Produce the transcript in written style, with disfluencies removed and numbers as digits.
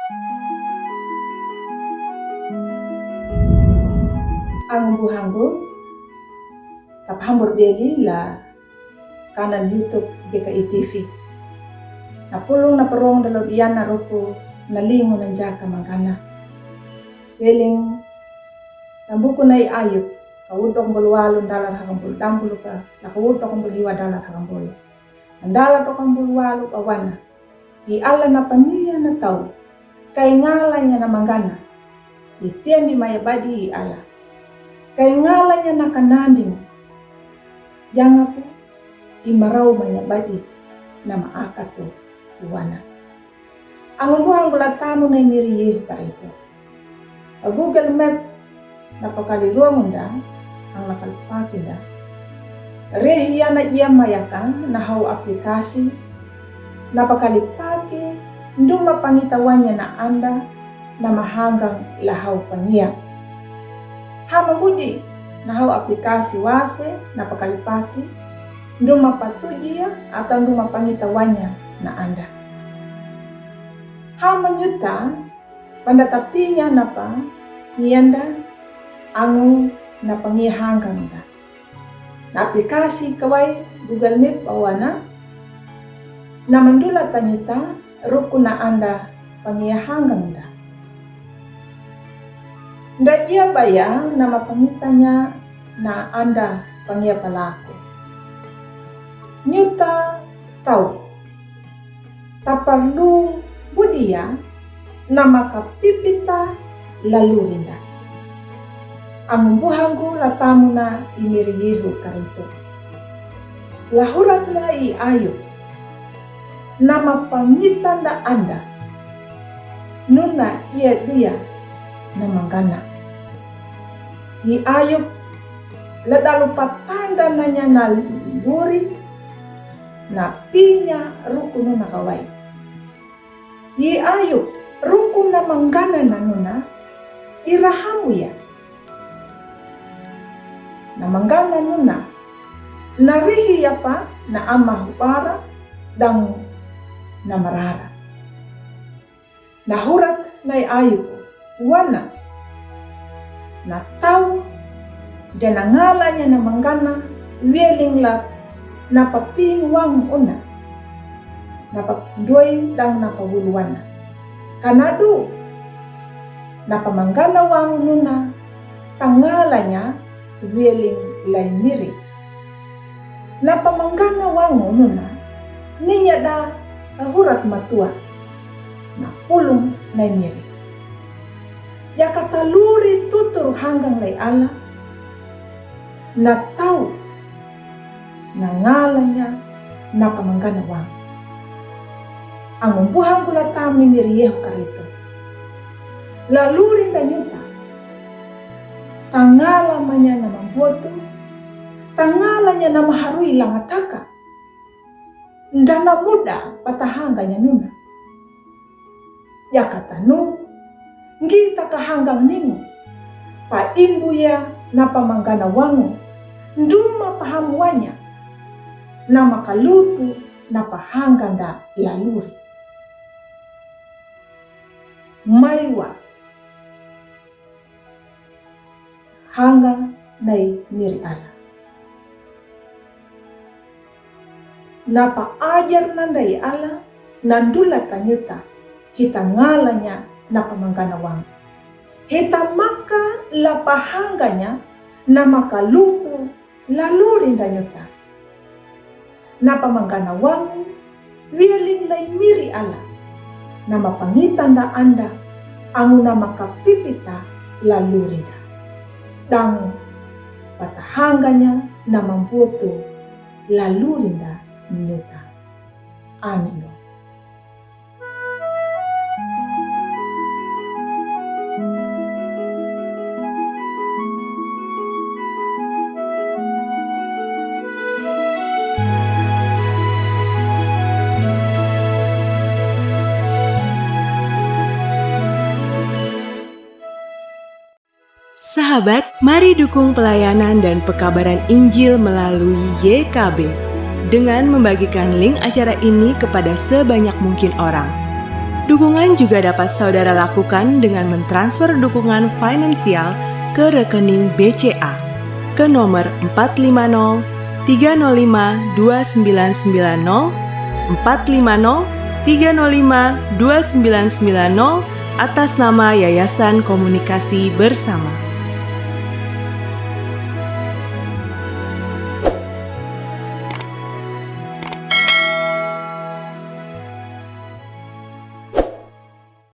Ang buhanggo taphambor beli la kanan YouTube GKI TV. Napulong na parong dalod iyan na rupo nalingo ng jaka mangkana. Beling nambuko na iayop kawudok bulwalon dalar hakambul dambulo pa nakawudok ang bulhiwa dalar hakambulo. Ang dalar kang bulwalo awana. Iala na paniya na tao kay ngalan niya na manggana. Itiyan di mayabadi iala. Kay ngalan niya na kananding. Yang po imaraw mayabadi na maakato uwana. Ang umuhang gulatamo na imiriyeho karito. Pag Google Map napakaliruang unda ang nakalpakin da. Rehiya na iya mayakan na hau aplikasi napakalipake ndung mapangitawanya na anda na mahanggang lahaw paniya. Hamabudi na hau aplikasi wase napakalipake ndung mapatujiya atau ndung mapangitawanya na anda. Hamanyuta pandatapinya napa nianda angu napangihanggang da. Na aplikasi kawai Google Map awana na mandula tanyuta ruku na anda pangihanggang da. Nda iya bayang na mapangitanya na anda pangia palaku. Nyuta tau taparlu budia na makapipita lalu rinda. Ang buhanggo latamu na imiriyeho karito. Lahurat na iayo na mapangitan na anda nuna iya duya na manggana. Iayop ladalo patanda na niya na luri na pinya ruko na nakaway. Iayop ruko na manggana na nuna irahamu ya. Na manggana nuna narihi ya pa na amahupara dang na marara. Nahurat na iayo po wana na tao dan nangala niya na manggana weling lat napapingwang una napapdoy dang napabuluwana kanado napamanggana wang nuna tangala niya weling laimiri napamanggana wang nuna niya da ahurat matua na pulong na miri. Ya kataluri tutur hanggang lay ala na tao na ngalan niya na pamangganawang. Ang umbuhang kulatam ni miriyeho karito. Lalurin na nyuta. Tangala man niya na mamboto. Tangala niya na maharui langataka. Ndana muda patahanga niya nuna. Ya katanu, ngita kahanggang nimo, paimbu ya na pamanggana wango, nduma pahamuanya, na makaluto na pahanggang da laluri. Maiwa, hanggang nai miri ala. Na paajar nandai ala, nandula tanyuta, hitangalanya na pamangganawang. Hita maka lapahanganya na makaluto lalurin danyota. Na pamangganawang wialing lay miri ala na mapangitan da anda ang na makapipita lalurin da. Dang patahanganya na mamputo lalurin da nyota. Amin. Sahabat, mari dukung pelayanan dan pekabaran Injil melalui YKB dengan membagikan link acara ini kepada sebanyak mungkin orang. Dukungan juga dapat saudara lakukan dengan mentransfer dukungan finansial ke rekening BCA ke nomor 450 305 2990 450 305 2990 atas nama Yayasan Komunikasi Bersama.